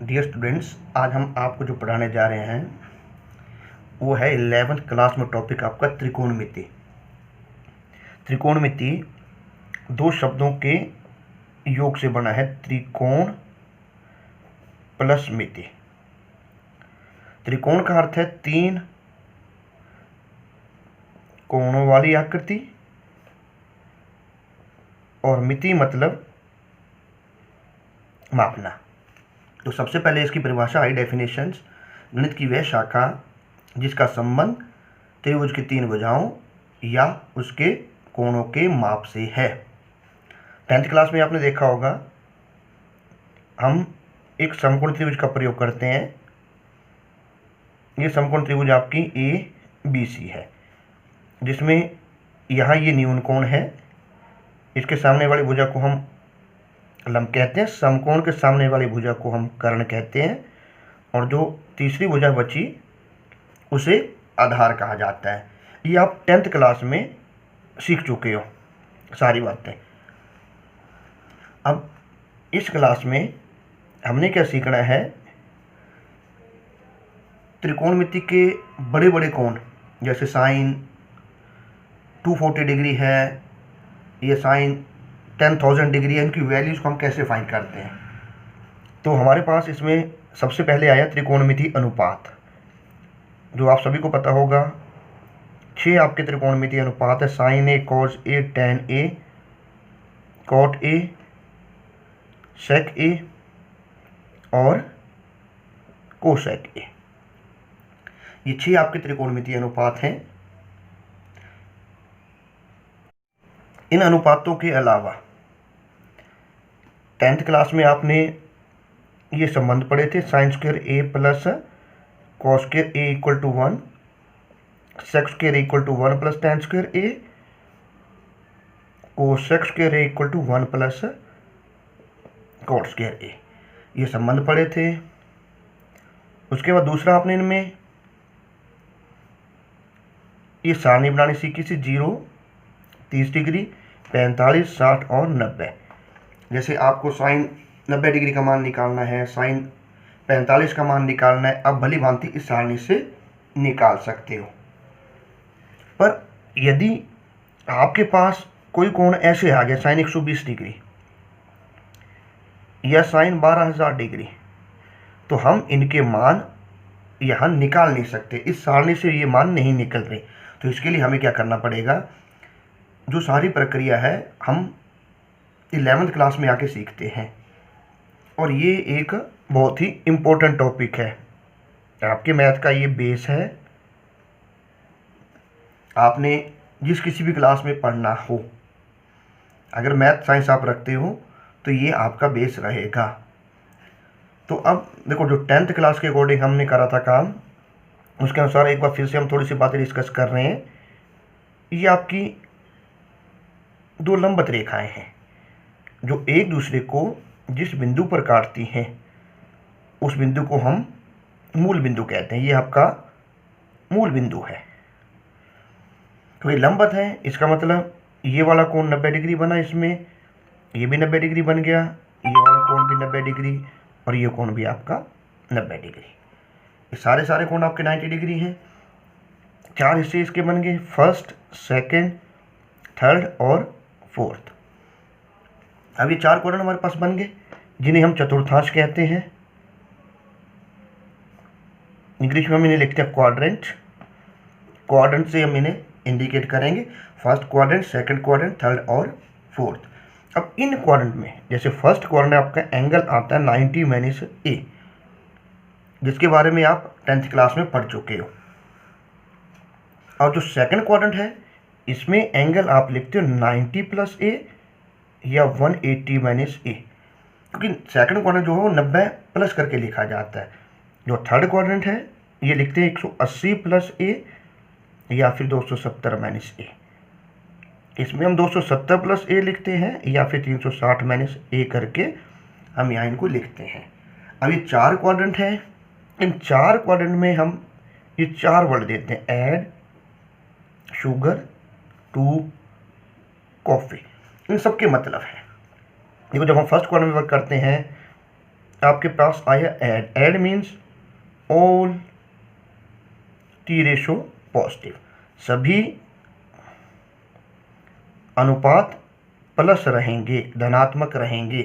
Dear students, आज हम आपको जो पढ़ाने जा रहे हैं वो है 11th क्लास में टॉपिक आपका त्रिकोणमिति। त्रिकोणमिति दो शब्दों के योग से बना है, त्रिकोण प्लस मिति। त्रिकोण का अर्थ है तीन कोणों वाली आकृति और मिति मतलब मापना। तो सबसे पहले इसकी परिभाषा आई, डेफिनेशंस। गणित की वह शाखा जिसका संबंध त्रिभुज की तीन भुजाओं या उसके कोणों के माप से है। 10th क्लास में आपने देखा होगा, हम एक समकोण त्रिभुज का प्रयोग करते हैं। ये समकोण त्रिभुज आपकी ABC है, जिसमें यहाँ ये न्यून कोण है, इसके सामने वाली भुजा को हम लंब कहते हैं, समकोण के सामने वाली भुजा को हम कर्ण कहते हैं, और जो तीसरी भुजा बची उसे आधार कहा जाता है। ये आप 10th क्लास में सीख चुके हो सारी बातें। अब इस क्लास में हमने क्या सीखना है, त्रिकोणमिति के बड़े बड़े कोण, जैसे साइन 240 डिग्री है, ये साइन 10,000 डिग्री है, इनकी वैल्यूज़ को हम कैसे फाइंड करते हैं। तो हमारे पास इसमें सबसे पहले आया त्रिकोणमिति अनुपात, जो आप सभी को पता होगा। 6 आपके त्रिकोणमिति अनुपात है, sine A, cos A, tan A, cot A, sec A और कोसेक ए। ये 6 आपके त्रिकोणमिति अनुपात हैं। इन अनुपातों के अलावा 10th क्लास में आपने ये संबंध पढ़े थे, sine square A plus cos square A equal to 1, sec square equal to 1 plus tan square A, cosec square A equal to 1 plus cot square A. ये संबंध पढ़े थे। उसके बाद दूसरा आपने इनमें ये सारणी बनानी सीखी थी, 0, 30 डिग्री, 45, 60 और 90। जैसे आपको साइन 90 डिग्री का मान निकालना है, साइन 45 का मान निकालना है, आप भली भांति इस सारणी से निकाल सकते हो। पर यदि आपके पास कोई कोण ऐसे आ गया, साइन 120 डिग्री या साइन 12,000 डिग्री, तो हम इनके मान यहाँ निकाल नहीं सकते, इस सारणी से ये मान नहीं निकल रहे। तो इसके लिए हमें क्या करना पड़ेगा, जो सारी प्रक्रिया है हम 11th क्लास में आके सीखते हैं, और ये एक बहुत ही इम्पोर्टेंट टॉपिक है। आपके मैथ का ये बेस है। आपने जिस किसी भी क्लास में पढ़ना हो, अगर मैथ साइंस आप रखते हो तो ये आपका बेस रहेगा। तो अब देखो, जो 10th क्लास के अकॉर्डिंग हमने करा था काम, उसके अनुसार एक बार फिर से हम थोड़ी सी बातें डिस्कस कर रहे हैं। ये आपकी दो लंबवत रेखाएं हैं जो एक दूसरे को जिस बिंदु पर काटती हैं, उस बिंदु को हम मूल बिंदु कहते हैं। ये आपका मूल बिंदु है। तो ये लंबवत है, इसका मतलब ये वाला कोण 90 डिग्री बना, इसमें ये भी 90 डिग्री बन गया, ये वाला कोण भी 90 डिग्री और ये कोण भी आपका 90 डिग्री। ये सारे कोण आपके 90 डिग्री हैं। 4 हिस्से इसके बन गए, फर्स्ट, सेकंड, थर्ड और फोर्थ। अब ये 4 कोण हमारे पास बन गए, जिन्हें हम चतुर्थांश कहते हैं। इंग्लिश में हम इन्हें लिखते हैं क्वाड्रेंट। क्वाड्रेंट से हम इन्हें इंडिकेट करेंगे, first quadrant, second quadrant, third और फोर्थ। अब इन क्वाड्रेंट में जैसे फर्स्ट क्वाड्रेंट आपका एंगल आता है 90 माइनस ए, जिसके बारे में आप 10th क्लास में पढ़ चुके हो। और जो सेकंड क्वाड्रेंट है, इसमें एंगल आप लिखते हो 90 प्लस ए या 180 माइनस ए, क्योंकि सेकंड क्वाड्रेंट जो है वो 90 प्लस करके लिखा जाता है। जो थर्ड क्वाड्रेंट है, ये लिखते हैं 180 प्लस ए या फिर 270 माइनस ए। इसमें हम 270 प्लस ए लिखते हैं या फिर 360 माइनस ए करके हम यहाँ इनको लिखते हैं। अब ये 4 क्वाड्रेंट हैं, इन 4 क्वाड्रेंट में हम ये 4 वर्ड देते हैं, ऐड, शुगर, टू, कॉफ़ी। इन सब के मतलब है, देखो जब हम फर्स्ट क्वाड्रेंट में वर्क करते हैं आपके पास आया add. Add means all T ratio positive, सभी अनुपात प्लस रहेंगे, धनात्मक रहेंगे।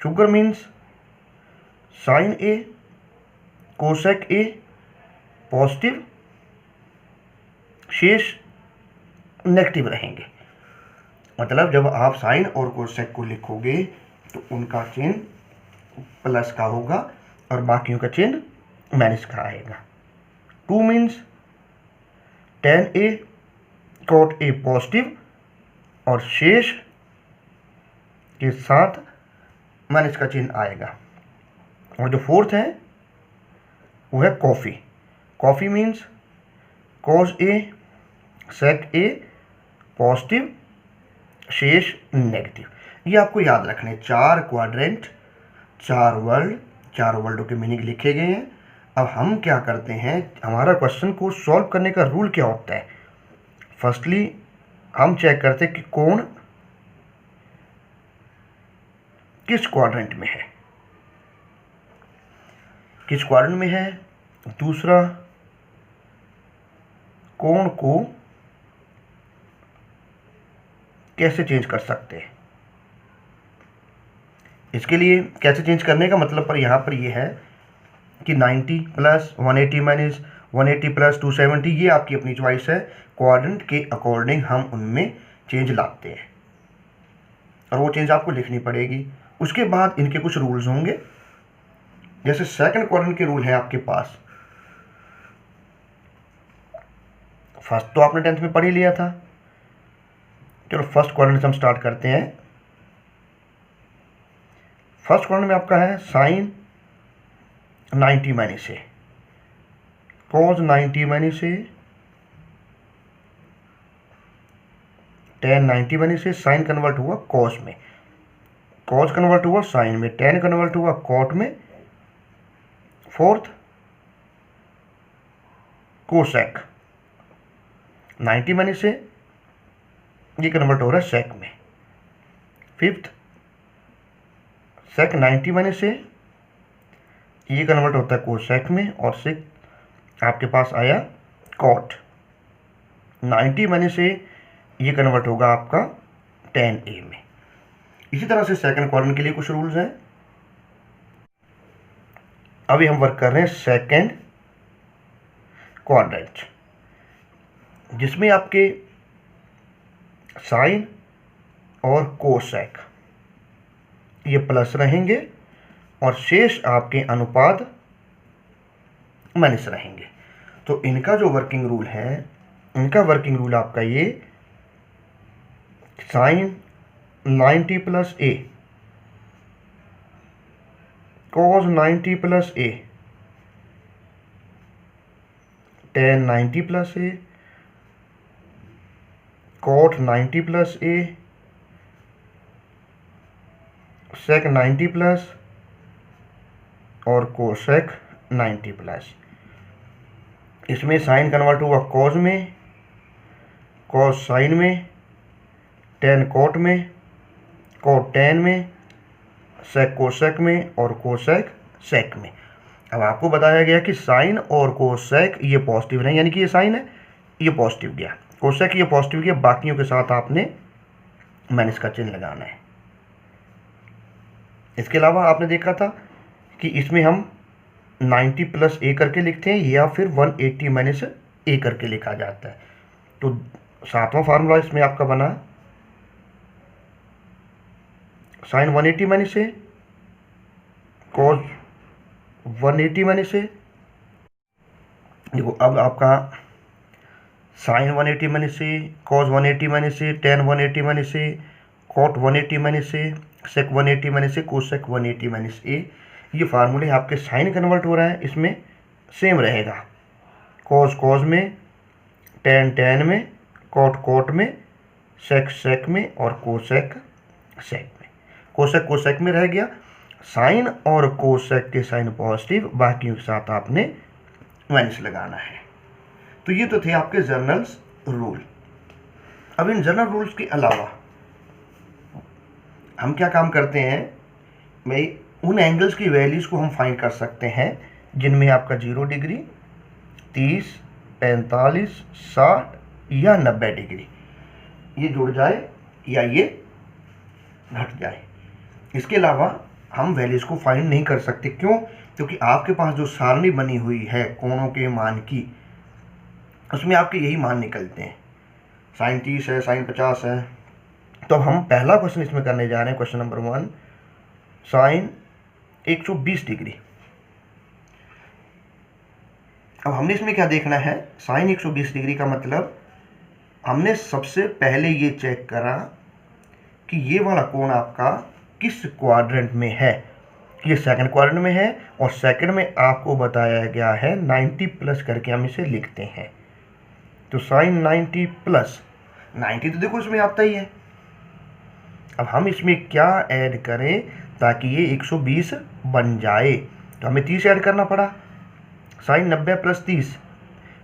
शुगर मीन्स साइन ए कोसेक ए पॉजिटिव, शेष नेगेटिव रहेंगे। मतलब जब आप साइन और कोसेक को लिखोगे तो उनका चिन्ह प्लस का होगा और बाकियों का चिन्ह माइनस का आएगा। 2 मीन्स tan ए cot ए पॉजिटिव और शेष के साथ माइनस का चिन्ह आएगा। और जो फोर्थ है वो है कॉफ़ी। कॉफ़ी मीन्स cos ए sec ए पॉजिटिव, शेष नेगेटिव। ये आपको याद रखने 4 क्वाड्रेंट, 4 वर्ल्ड, 4 वर्ल्डों के मीनिंग लिखे गए हैं। अब हम क्या करते हैं, हमारा क्वेश्चन को सॉल्व करने का रूल क्या होता है। फर्स्टली हम चेक करते हैं कि कोण किस क्वाड्रेंट में है, किस क्वाड्रेंट में है। दूसरा, कोण को कैसे चेंज कर सकते हैं। इसके लिए कैसे चेंज करने का मतलब पर यहाँ पर ये है कि 90 प्लस 180 माइनस 180 प्लस 270, ये आपकी अपनी चॉइस है। क्वाड्रेंट के अकॉर्डिंग हम उनमें चेंज लाते हैं और वो चेंज आपको लिखनी पड़ेगी। उसके बाद इनके कुछ रूल्स होंगे, जैसे सेकंड क्वाड्रेंट के रूल है आपके पास। फर्स्ट तो आपने 10th में पढ़ ही लिया था। चलो फर्स्ट क्वाड्रेंट से हम स्टार्ट करते हैं। फर्स्ट क्वाड्रेंट में आपका है साइन 90 माइनस ए, कॉस 90 माइनस ए, टेन 90 माइनस ए। साइन कन्वर्ट हुआ कॉस में, कॉस कन्वर्ट हुआ साइन में, टेन कन्वर्ट हुआ कॉट में। फोर्थ कोसेक 90 माइनस ए, ये कन्वर्ट हो रहा है सेक में। फिफ्थ सेक 90 माइनस से, ये कन्वर्ट होता है कोसेक में। और सिक्स आपके पास आया कॉट 90 माइनस से, ये कन्वर्ट होगा आपका tan a में। इसी तरह से सेकंड क्वाड्रेंट के लिए कुछ रूल्स हैं। अभी हम वर्क कर रहे हैं सेकंड क्वाड्रेंट, जिसमें आपके साइन और कोसेक ये प्लस रहेंगे और शेष आपके अनुपात माइनस रहेंगे। तो इनका जो वर्किंग रूल है, इनका वर्किंग रूल आपका ये साइन 90 प्लस ए, कॉस 90 प्लस ए, टेन 90 प्लस ए, कॉट 90 प्लस ए, सेक 90 प्लस और कोसेक 90 प्लस। इसमें साइन कन्वर्ट हुआ कॉस में, कॉस साइन में, टेन कॉट में, कॉट टेन में, सेक कोसेक में और कोसेक सेक में। अब आपको बताया गया कि साइन और कोसेक ये पॉजिटिव नहीं, यानी कि ये साइन है ये पॉजिटिव गया, कोसेक ये पॉजिटिव गया, बाकियों के साथ आपने माइनस का चिन्ह लगाना है। इसके अलावा आपने देखा था कि इसमें हम 90 प्लस ए करके लिखते हैं या फिर 180 माइनस ए करके लिखा जाता है। तो सातवां फार्मूला इसमें आपका बना साइन 180 माइनस ए, कॉस 180 माइनस ए। देखो अब आपका साइन 180 माइनस ए, कॉस 180 माइनस ए, टेन 180 माइनस ए, कॉट 180 माइनस ए, सेक 180 माइनस ए, कोसेक 180 माइनस ए। ये फार्मूले आपके साइन कन्वर्ट हो रहा है, इसमें सेम रहेगा। कॉस कॉस में, टेन टेन में, कॉट कॉट में, सेक सेक में और कोसेक सेक में। कोसेक कोसेक में रह गया। साइन और कोसेक के साइन पॉजिटिव, बाकियों के साथ आपने माइनस लगाना है। तो ये तो थे आपके जर्नल्स रूल। अब इन जनरल रूल्स के अलावा हम क्या काम करते हैं भाई, उन एंगल्स की वैल्यूज़ को हम फाइंड कर सकते हैं जिनमें आपका 0 डिग्री, 30, 45, 60 या 90 डिग्री ये जुड़ जाए या ये घट जाए। इसके अलावा हम वैल्यूज़ को फाइंड नहीं कर सकते। क्यों? क्योंकि आपके पास जो सारणी बनी हुई है कोणों के मान की, उसमें आपके यही मान निकलते हैं। साइन 30 है, साइन 50 है। तो हम पहला क्वेश्चन इसमें करने जा रहे हैं, क्वेश्चन नंबर 1, साइन 120 डिग्री। अब हमने इसमें क्या देखना है, साइन 120 डिग्री का मतलब हमने सबसे पहले ये चेक करा कि ये वाला कोण आपका किस क्वाड्रेंट में है। ये सेकंड क्वाड्रेंट में है और सेकंड में आपको बताया गया है 90 प्लस करके हम इसे लिखते हैं। तो साइन 90 प्लस 90 तो देखो इसमें आता ही है। अब हम इसमें क्या ऐड करें ताकि ये 120 बन जाए, तो हमें 30 ऐड करना पड़ा। साइन 90 प्लस 30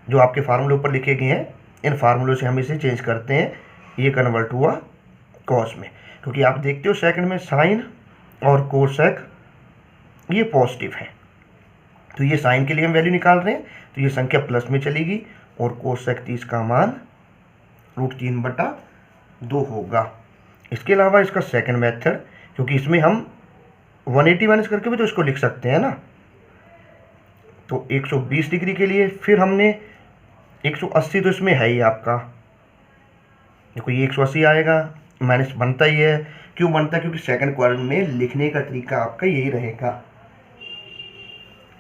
जो आपके फार्मूले ऊपर लिखे गए हैं, इन फार्मूलों से हम इसे चेंज करते हैं, ये कन्वर्ट हुआ कॉस में। क्योंकि आप देखते हो सेकंड में साइन और कोसेक ये पॉजिटिव है, तो ये साइन के लिए हम वैल्यू निकाल रहे हैं, तो ये संख्या प्लस में चलेगी और कोसेक 30 का मान √3/2 होगा। इसके अलावा इसका सेकंड मेथड, क्योंकि इसमें हम 180 माइनस करके भी तो इसको लिख सकते हैं ना, तो 120 डिग्री के लिए फिर हमने 180 तो इसमें है ही आपका, देखो ये 180 आएगा, माइनस बनता ही है। क्यों बनता है? क्योंकि सेकंड क्वाड्रेंट में लिखने का तरीका आपका यही रहेगा।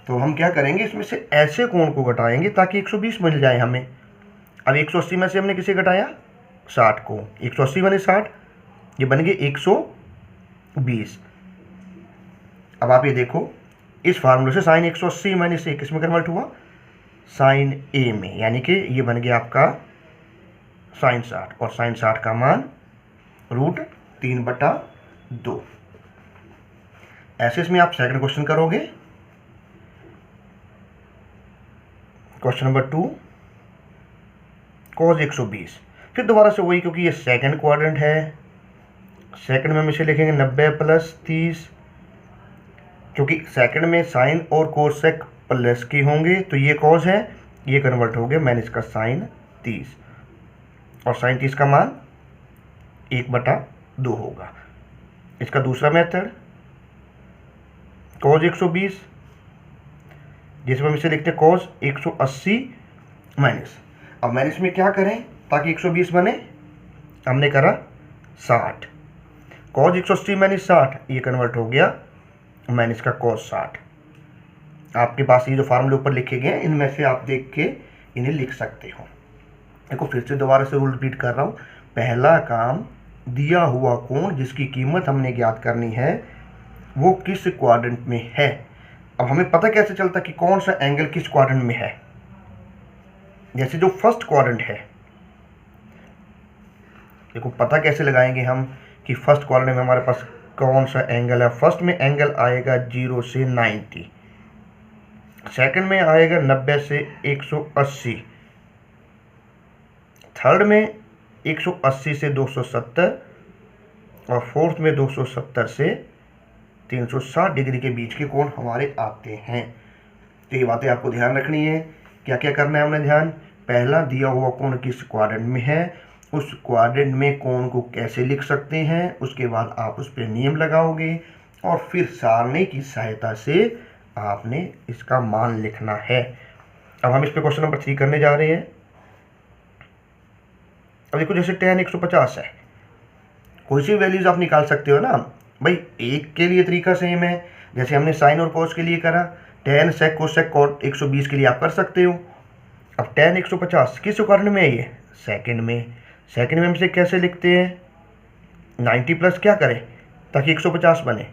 तो हम क्या करेंगे, इसमें से ऐसे कोण को घटाएंगे ताकि 120 मिल जाए हमें। अब 180 में से हमने किसे घटाया, 60 को। 180 बने 60, ये बन गए 120। अब आप ये देखो, इस फार्मूले से साइन 180 माइनस 1 किसमें कन्वर्ट हुआ, साइन ए में, यानी कि ये बन गया आपका साइन 60 और साइन 60 का मान √3/2। ऐसे इसमें आप सेकंड क्वेश्चन करोगे। Question number 2, cos 120। फिर दोबारा से वही, क्योंकि ये सेकंड क्वाड्रेंट है, सेकंड में हम इसे लिखेंगे 90 प्लस 30, क्योंकि सेकंड में साइन और कोसेक प्लस की होंगे, तो ये कॉस है, ये कन्वर्ट हो गया मैंने इसका साइन 30 और साइन 30 का मान 1/2 होगा। इसका दूसरा मेथड cos 120, जिसमें हम इसे लिखते हैं cos 180 माइनस। अब मैंने इसमें क्या करें ताकि 120 बने, हमने करा 60, cos 180 माइनस 60 ये कन्वर्ट हो गया माइनस का cos 60। आपके पास ये जो फार्मूले ऊपर लिखे गए हैं, इनमें से आप देख के इन्हें लिख सकते हो। देखो फिर से दोबारा से रूल रिपीट कर रहा हूँ। पहला काम, दिया हुआ कोण जिसकी कीमत हमने ज्ञात करनी है वो किस क्वाड्रेंट में है। अब हमें पता कैसे चलता कि कौन सा एंगल किस क्वाड्रेंट में है। जैसे जो फर्स्ट क्वाड्रेंट है, देखो पता कैसे लगाएंगे हम कि फर्स्ट क्वाड्रेंट में हमारे पास कौन सा एंगल है। फर्स्ट में एंगल आएगा 0 से 90, सेकंड में आएगा 90 से 180, थर्ड में 180 से 270 और फोर्थ में 270 से 360 डिग्री के बीच के कोण हमारे आते हैं। तो ये बातें आपको ध्यान रखनी है। क्या क्या करना है हमने ध्यान, पहला दिया हुआ कोण किस क्वाड्रेंट में है, उस क्वाड्रेंट में कोण को कैसे लिख सकते हैं, उसके बाद आप उस पर नियम लगाओगे और फिर सारणी की सहायता से आपने इसका मान लिखना है। अब हम इस पे क्वेश्चन नंबर 3 करने जा रहे हैं। अब देखो जैसे tan 150 है, कोई सी वैल्यूज आप निकाल सकते हो ना भाई। एक के लिए तरीका सेम है, जैसे हमने साइन और कोस के लिए करा, tan sec कोसेक कॉट 120 के लिए आप कर सकते हो। अब tan 150 किस क्वाड्रेंट में है, ये सेकंड में। सेकंड में हम इसे कैसे लिखते हैं, 90 प्लस क्या करें ताकि 150 बने,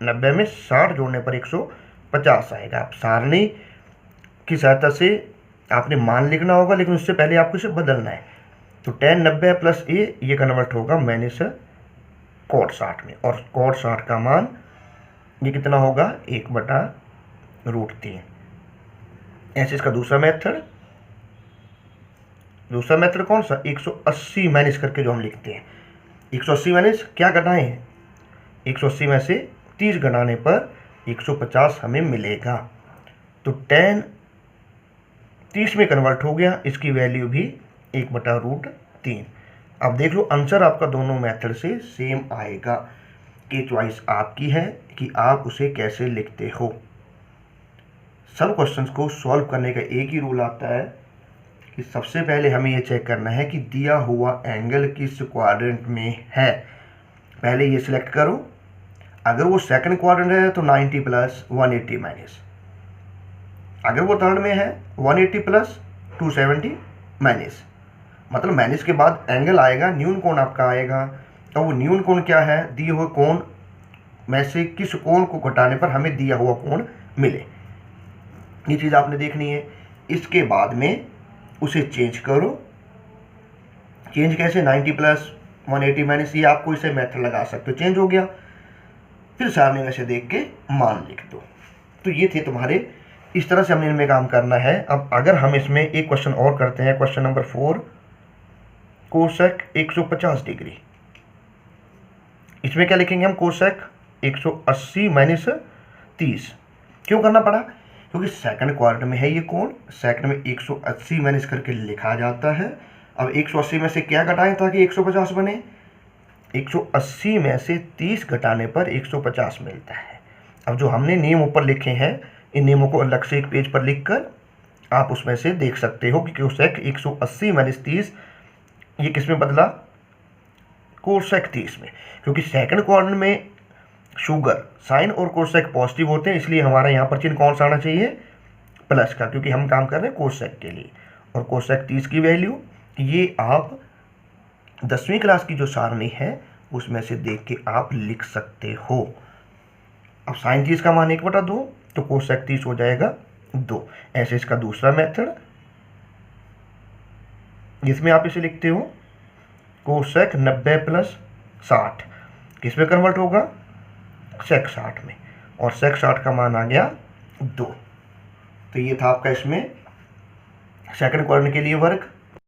90 में 60 जोड़ने पर 150 आएगा। आप सारणी की सहायता से आपने मान लिखना होगा, लेकिन उससे पहले आपको इसे बदलना है। तो tan 90 प्लस ए ये कन्वर्ट होगा माइनस cot 60 में, और cot 60 का मान ये कितना होगा, 1/√3। ऐसे इसका दूसरा मेथड कौन सा, 180 माइनस करके जो हम लिखते हैं। 180 माइनस क्या घटाएं, 180 में से 30 घटाने पर 150 हमें मिलेगा। तो tan 30 में कन्वर्ट हो गया, इसकी वैल्यू भी 1/√3। अब देख लो आंसर आपका दोनों मेथड से सेम आएगा। कि चॉइस आपकी है कि आप उसे कैसे लिखते हो। सब क्वेश्चंस को सॉल्व करने का एक ही रूल आता है कि सबसे पहले हमें ये चेक करना है कि दिया हुआ एंगल किस क्वाड्रेंट में है। पहले ये सिलेक्ट करो, अगर वो सेकंड क्वाड्रेंट है तो 90 प्लस 180 माइनस, अगर वो थर्ड में है 180 प्लस 270 माइनस, मतलब माइनस के बाद एंगल आएगा, न्यून कोण आपका आएगा। तो वो न्यून कोण क्या है, दिए हुए कोण में से किस कोण को घटाने पर हमें दिया हुआ कोण मिले, ये चीज़ आपने देखनी है। इसके बाद में उसे चेंज करो। चेंज कैसे, 90 प्लस 180 माइनस, ये आपको इसे मेथड लगा सकते हो, चेंज हो गया। फिर सारणी में से देख के मान लिख दो। तो ये थे तुम्हारे, इस तरह से हमने इनमें काम करना है। अब अगर हम इसमें एक क्वेश्चन और करते हैं, क्वेश्चन नंबर 4, कोसेक 150 डिग्री। इसमें क्या लिखेंगे हम, कोसेक 180 माइनस 30। क्यों करना पड़ा, क्योंकि सेकंड क्वाड्रेंट में है ये कोण, सेकंड में 180 माइनस करके लिखा जाता है। अब 180 में से क्या घटाएं ताकि 150 बने, 180 में से 30 घटाने पर 150 मिलता है। अब जो हमने नियम ऊपर लिखे हैं, इन नियमों को अलग से एक पेज पर लिखकर आप उसमें से देख सकते हो कि कोसेक 180 माइनस 30 ये किस में बदला, कोसेक 30 में। क्योंकि सेकंड क्वाड्रेंट में शुगर साइन और कोसेक पॉजिटिव होते हैं, इसलिए हमारा यहाँ पर चिन्ह कौन सा आना चाहिए, प्लस का, क्योंकि हम काम कर रहे हैं कोसेक के लिए। और कोसेक 30 की वैल्यू ये आप 10वीं क्लास की जो सारणी है उसमें से देख के आप लिख सकते हो। अब साइन 30 का मान 1/2, तो कोसेक 30 हो जाएगा 2। ऐसे इसका दूसरा मेथड, जिसमें आप इसे लिखते हो कोसेक 90 प्लस 60, किस में कन्वर्ट होगा, सेक 60 में, और सेक 60 का मान आ गया 2। तो ये था आपका इसमें सेकंड क्वाड्रेंट के लिए वर्क।